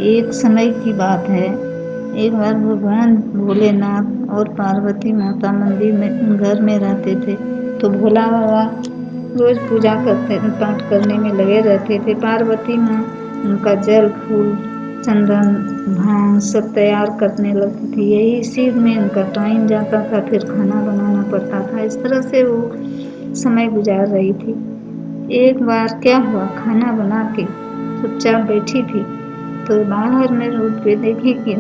एक समय की बात है। एक बार भगवान भोलेनाथ और पार्वती माता मंदिर में घर में रहते थे। तो भोला बाबा रोज पूजा करते पाठ करने में लगे रहते थे। पार्वती माँ उनका जल फूल चंदन भांग सब तैयार करने लगती थी। यही इसी में उनका टाइम जाता था, फिर खाना बनाना पड़ता था। इस तरह से वो समय गुजार रही थी। एक बार क्या हुआ, खाना बना के चुपचाप बैठी थी तो बाहर में रोड पे देखी कि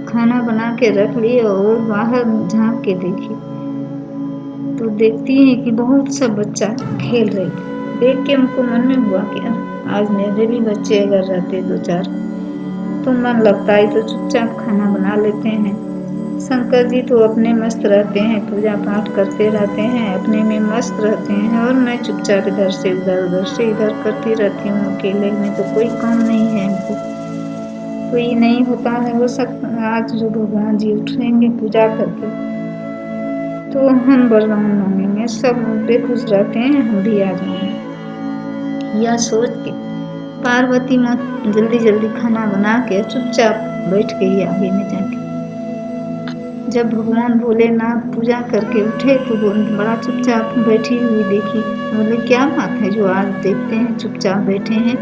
खाना बना के रख ली और बाहर झांक के देखी तो देखती है कि बहुत सब बच्चा खेल रहे थे। देख के उनको मन में हुआ कि आज मेरे भी बच्चे अगर रहते दो चार तो मन लगता है, तो चुपचाप खाना बना लेते हैं। शंकर जी तो अपने मस्त रहते हैं, पूजा पाठ करते रहते हैं, अपने में मस्त रहते हैं और मैं चुपचाप इधर से उधर करती रहती हूँ। अकेले में तो कोई काम नहीं है हमको, कोई नहीं होता है। वो सब आज जो भगवान जी उठेंगे पूजा करके तो हम वरदान मांगेंगे, सब बेखुश रहते हैं, हम भी आ जाएंगे। यह सोच के पार्वती माँ जल्दी जल्दी खाना बना के चुपचाप बैठ गई आगे में जाके। जब भगवान भोलेनाथ पूजा करके उठे तो बड़ा चुपचाप बैठी हुई देखी। बोले क्या बात है जो आज देखते हैं चुपचाप बैठे हैं,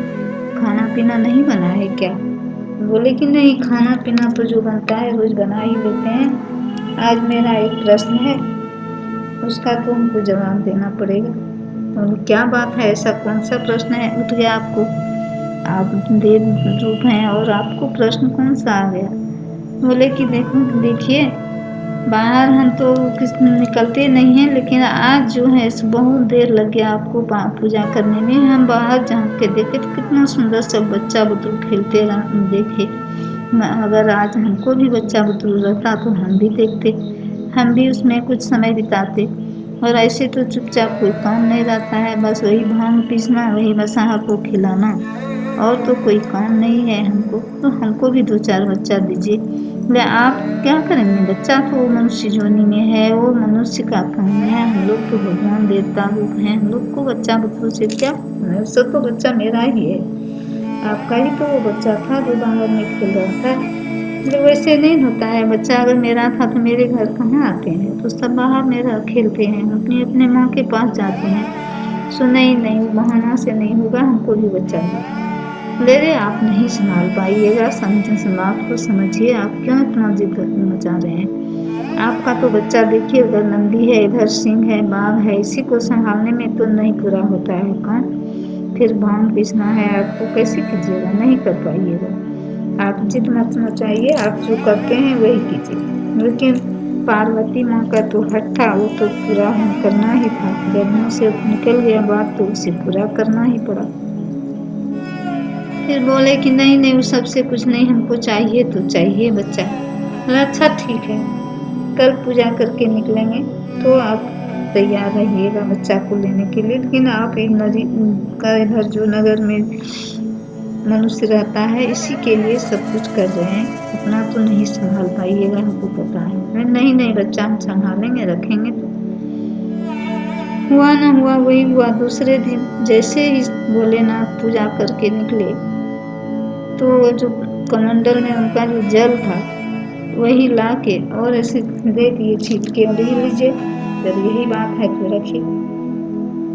खाना पीना नहीं बना है क्या? बोले कि नहीं, खाना पीना तो जो बनता है रोज बना ही लेते हैं। आज मेरा एक प्रश्न है, उसका तो हमको जवाब देना पड़ेगा। बोले क्या बात है, ऐसा कौन सा प्रश्न है? उठ गया आपको, आप देव रूप हैं और आपको प्रश्न कौन सा आ गया? बोले कि देखिए बाहर हम तो निकलते नहीं हैं, लेकिन आज जो है बहुत देर लग गया आपको पूजा करने में। हम बाहर झाँक के देखे तो कितना सुंदर सब बच्चा बुतरू खेलते देखे। अगर आज हमको भी बच्चा बुतरू रहता तो हम भी देखते, हम भी उसमें कुछ समय बिताते। और ऐसे तो चुपचाप कोई काम नहीं रहता है, बस वही भांग पीसना, वही बसाहा को खिलाना, और तो कोई काम नहीं है हमको। तो हमको भी दो चार बच्चा दीजिए। बोले आप क्या करेंगे, बच्चा तो वो मनुष्य जोनी में है, वो मनुष्य का काम है, हम लोग तो भगवान देवता रूप हैं, हम लोग को बच्चा बुतरू से क्या, वैसे तो बच्चा मेरा ही है, आपका ही तो वो बच्चा था जो बाहर में खेल रहा था। बोले वैसे नहीं होता है, बच्चा अगर मेरा था तो मेरे घर कहाँ आते हैं, तो सब बाहर मेरा खेलते हैं, अपनी अपने माँ के पास जाते हैं। सो नहीं बहाना से नहीं होगा, हमको भी बच्चा दो। ले रे आप नहीं संभाल पाइएगा, बात को समझिए, आप क्यों इतना जिद मचा रहे हैं? आपका तो बच्चा देखिए, उधर नंदी है, इधर सिंह है, बाघ है, इसी को संभालने में तो नहीं पूरा होता है काम। फिर भांग पीसना है आपको, कैसे कीजिएगा, नहीं कर पाइएगा। आप जिद मत मचाइए, आप जो करते हैं वही कीजिए। लेकिन पार्वती माँ का तो हट था, वो तो पूरा करना ही था, जब मुँह से निकल गया बात तो उसे पूरा करना ही पड़ा। फिर बोले कि नहीं वो सबसे कुछ नहीं, हमको चाहिए तो चाहिए बच्चा। अच्छा ठीक है, कल पूजा करके निकलेंगे तो आप तैयार रहिएगा बच्चा को लेने के लिए। लेकिन आप एक इधर जो नगर में मनुष्य रहता है इसी के लिए सब कुछ कर रहे हैं, अपना तो नहीं संभाल पाइएगा, हमको पता है। नहीं बच्चा हम संभालेंगे, रखेंगे। तो हुआ ना हुआ वही हुआ। दूसरे दिन जैसे ही भोलेनाथ पूजा करके निकले तो जो कमंडल में उनका जो जल था वही ला के और ऐसे दे दिए छीट के, और ये लीजिए, जब यही बात है तो रखिए।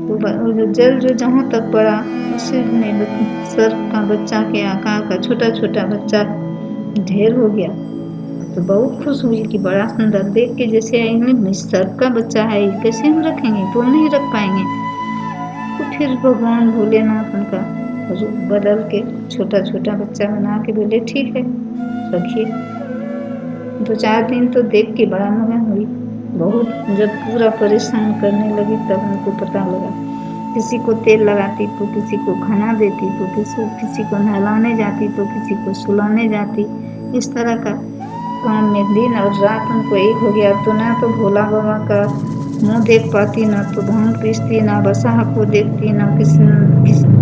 तो जो जल जो जहाँ तक पड़ा उसी में सर का बच्चा के आकार का छोटा छोटा बच्चा ढेर हो गया। तो बहुत खुश हुई कि बड़ा सुंदर, देख के जैसे सर का बच्चा है, कैसे हम रखेंगे, तो हम नहीं रख पाएंगे। तो फिर भगवान भोलेनाथ उनका रूप बदल के छोटा छोटा बच्चा बना के बोले ठीक है रखिए। 2-4 दिन तो देख के बड़ा मगन हुई, बहुत जब पूरा परेशान करने लगी तब उनको पता लगा। किसी को तेल लगाती तो किसी को खाना देती, तो किसी को नहलाने जाती तो किसी को सुलाने जाती। इस तरह का काम में दिन और रात उनको एक हो गया। तो ना तो भोला बाबा का मुँह देख पाती, ना तो भांग पीसती, ना बसाह को देखती, ना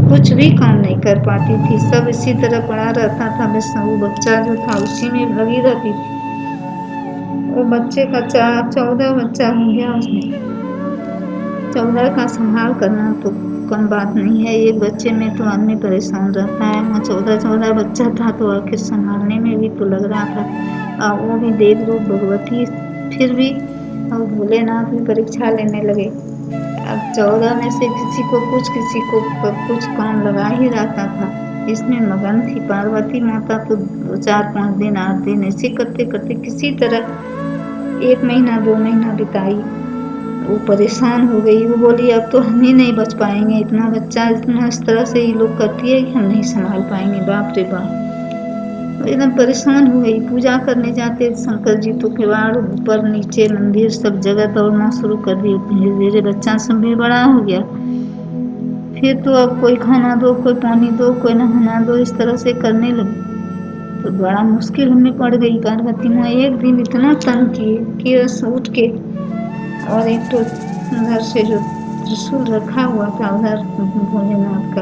कुछ भी काम नहीं कर पाती थी। सब इसी तरह पड़ा रहता था, बस वो बच्चा जो था उसी में लगी रहती थी। वो बच्चे का 14 बच्चा हो गया उसमें। 14 का संभाल करना तो कम बात नहीं है। एक बच्चे में तो आदमी परेशान रहता है, वहाँ 14 बच्चा था तो आखिर संभालने में भी तो लग रहा था। वो भी देव रूप भगवती, फिर भी अब भोलेनाथ भी परीक्षा लेने लगे। अब 14 में से किसी को कुछ काम लगा ही रहता था। इसमें मगन थी पार्वती माता, तो 4-5 दिन 8 दिन ऐसे करते करते किसी तरह 1 महीना 2 महीना बिताई। वो परेशान हो गई, वो बोली अब तो हम ही नहीं बच पाएंगे, इतना बच्चा इतना इस तरह से ये लोग करती है कि हम नहीं संभाल पाएंगे, बाप रे बाप। एकदम परेशान हो गई। पूजा करने जाते शंकर जी तो किवाड़ ऊपर नीचे मंदिर सब जगह दौड़ना शुरू कर दी। धीरे धीरे बच्चा सब भी बड़ा हो गया। फिर तो अब कोई खाना दो, कोई पानी दो, कोई नहाना दो, इस तरह से करने लगी। तो बड़ा मुश्किल हमें पड़ गई। पार्वती माँ एक दिन इतना तंग किए कि बस उठ के, और एक तो उधर से जो त्रिशूल रखा हुआ था उधर भोलेनाथ का,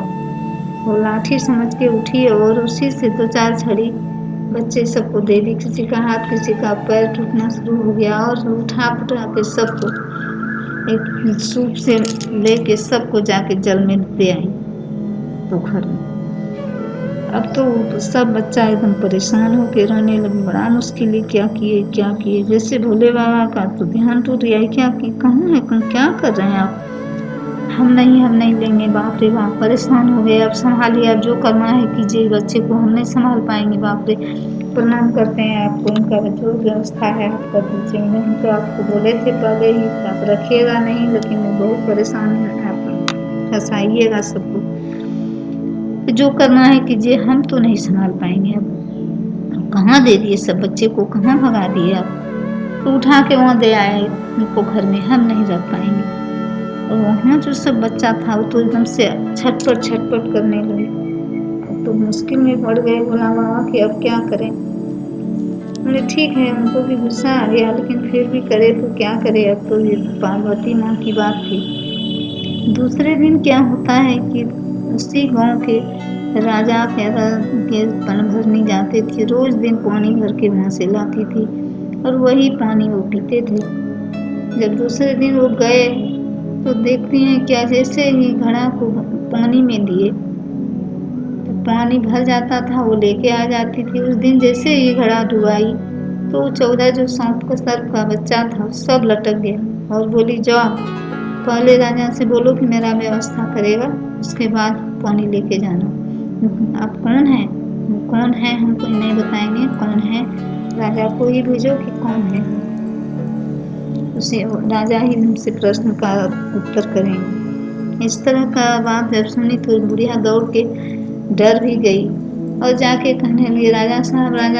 वो लाठी समझ के उठी और उसी से 2-4 छड़ी बच्चे सबको दे दी। किसी का हाथ किसी का पैर टूटना शुरू हो गया, और उठा पुठा के सबको एक सूप से लेके सबको जाके जल में दे आई पोखर में। अब तो सब बच्चा एकदम परेशान होके रहने लगे। बड़ा मुश्किल है, क्या किए। जैसे भोले बाबा का तो ध्यान टूट गया, क्या कि कहाँ है, क्या कर रहे हैं आप, हम नहीं लेंगे। बाप रे बाप, परेशान हो गए। अब संभालिए, अब जो करना है कीजिए, बच्चे को हम नहीं संभाल पाएंगे। बाप रे, प्रणाम करते हैं आपको, इनका जो व्यवस्था है आप कर दीजिए। हम तो आपको बोले थे पहले ही, आप रखिएगा नहीं, लेकिन बहुत परेशान है, आप फंसाइएगा सबको, जो करना है कीजिए, हम तो नहीं संभाल पाएंगे। अब कहाँ दे दिए सब बच्चे को, कहाँ भगा दिए आप, तो उठा के वहाँ दे आए पोखर में, हम नहीं रख पाएंगे। और वहाँ जो सब बच्चा था वो तो एकदम से छटपट करने लगे। तो मुश्किल में पड़ गए। बोला बाबा कि अब क्या करें। बोले ठीक है, उनको भी गुस्सा आ गया, लेकिन फिर भी करे तो क्या करे, अब तो ये पार्वती माँ की बात थी। दूसरे दिन क्या होता है कि उसी गांव के राजा के पन भरनी जाते थे, रोज दिन पानी भर के वहाँ से लाती थी और वही पानी वो पीते थे। जब दूसरे दिन वो गए तो देखते हैं क्या, जैसे ही घड़ा को पानी में दिए तो पानी भर जाता था, वो लेके आ जाती थी। उस दिन जैसे ही घड़ा डुबाई तो 14 जो सांप का सर्प का बच्चा था सब लटक गया, और बोली जाओ पहले राजा से बोलो कि मेरा व्यवस्था करेगा, उसके बाद पानी लेके जाना। आप कौन है, हमको नहीं बताएंगे कौन है, राजा को ही भेजो कि कौन है, उसे राजा ही हमसे प्रश्न का उत्तर करेंगे। इस तरह का बात जब सुनी तो बुढ़िया दौड़ के डर भी गई और जाके कहने लगी, राजा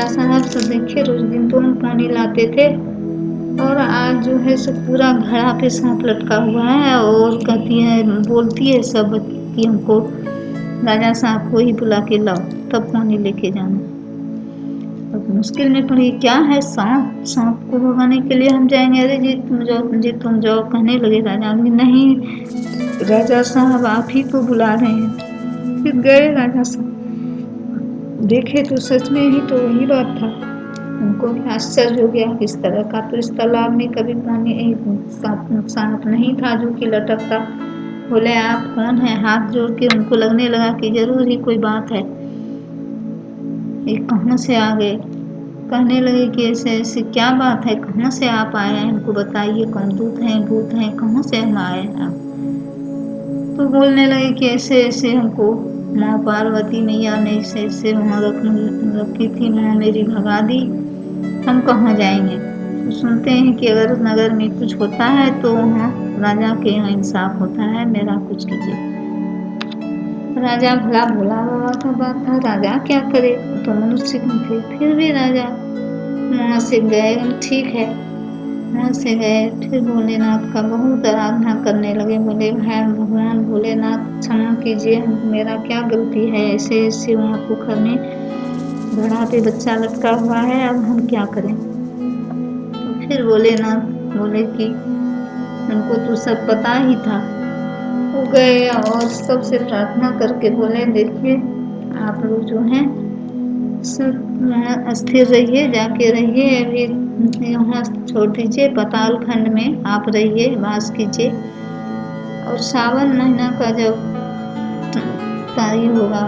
साहब तो देखिए रोज दिन तो हम पानी लाते थे, और आज जो है सब पूरा घड़ा पे सांप लटका हुआ है, और कहती है बोलती है सब कि हमको राजा साहब को ही बुला के लाओ तब पानी लेके जाना। अब मुश्किल में पड़ी, क्या है, सांप को भगाने के लिए हम जाएंगे, अरे जी तुम जाओ कहने लगे राजा। नहीं राजा साहब आप ही को बुला रहे हैं। फिर गए राजा साहब, देखे तो सच में ही तो वही बात था। उनको भी आश्चर्य हो गया, किस तरह का, तो इस तालाब में कभी पानी सांप नहीं था जो कि लटकता। बोले आप कौन है, हाथ जोड़ के उनको लगने लगा कि जरूर ही कोई बात है, ये कहाँ से आ गए। कहने लगे कि ऐसे क्या बात है, कहाँ से आप आए हैं, हमको बताइए, कौन भूत हैं, कहाँ से हम आए हैं। तो बोलने लगे कि ऐसे हमको माँ पार्वती मैया ने ऐसे वहाँ रखी थी, माँ मेरी भगा दी, हम कहाँ जाएंगे। तो सुनते हैं कि अगर नगर में कुछ होता है तो वहाँ राजा के यहाँ इंसाफ होता है, मेरा कुछ कीजिए। राजा भला भोला बाबा का बात था, राजा क्या करे, तो मनुष्य थे। फिर भी राजा वहाँ से गए, ठीक है वहाँ से गए। फिर भोलेनाथ का बहुत आराधना करने लगे। बोले भाई भगवान भोलेनाथ क्षमा कीजिए, मेरा क्या गलती है, ऐसे वहाँ पोखर में घड़ा पे बच्चा लटका हुआ है, अब हम क्या करें। तो फिर भोलेनाथ बोले कि उनको तो सब पता ही था। वो गए और सबसे प्रार्थना करके बोले देखिए आप लोग जो हैं सब स्थिर रहिए, जाके रहिए, अभी यहाँ छोड़ दीजिए, पाताल खंड में आप रहिए, वास कीजिए। और सावन महीना का जब गिरफ्तारी होगा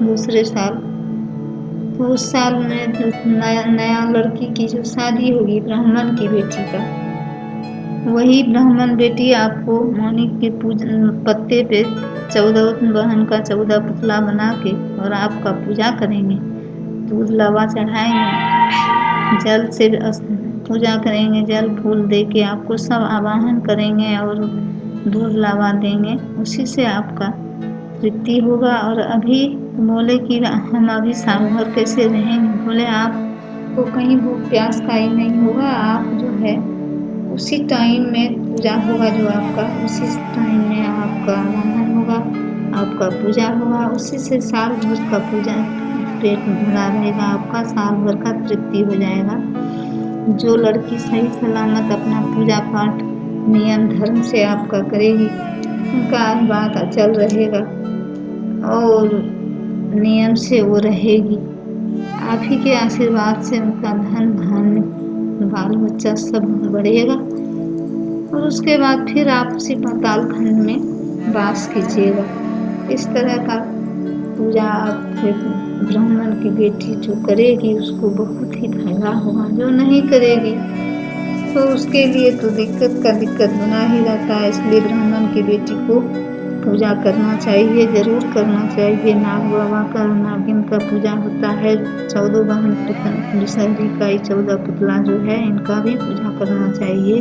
दूसरे साल, तो उस साल में जो नया लड़की की जो शादी होगी ब्राह्मण की बेटी का, वही ब्राह्मण बेटी आपको माणिक के पूजन पत्ते पे 14 बहन का 14 पुतला बना के और आपका पूजा करेंगे, दूध लावा चढ़ाएंगे, जल से पूजा करेंगे, जल फूल दे के आपको सब आवाहन करेंगे और दूध लावा देंगे, उसी से आपका तृप्ति होगा। और अभी बोले कि हम अभी साल भर कैसे रहेंगे, बोले आपको कहीं भूख प्यास का ही नहीं होगा, आप जो है उसी टाइम में पूजा होगा, जो आपका उसी टाइम में आपका आवाहन होगा, आपका पूजा होगा, उसी से साल भर का पूजा पेट भरा रहेगा, आपका साल भर का तृप्ति हो जाएगा। जो लड़की सही सलामत अपना पूजा पाठ नियम धर्म से आपका करेगी, उनका बात अचल रहेगा और नियम से वो रहेगी, आप ही के आशीर्वाद से उनका धन धान्य बाल बच्चा सब बढ़ेगा और उसके बाद फिर आप उसी पाताल खंड में वास कीजिएगा। इस तरह का पूजा आप फिर ब्राह्मण की बेटी जो करेगी उसको बहुत ही फायदा होगा, जो नहीं करेगी तो उसके लिए तो दिक्कत बना ही रहता है। इसलिए ब्राह्मण की बेटी को पूजा करना चाहिए, जरूर करना चाहिए। नाग बाबा का नागिन का पूजा होता है, 14 बहन विषहरी का 14 पुतला जो है इनका भी पूजा करना चाहिए।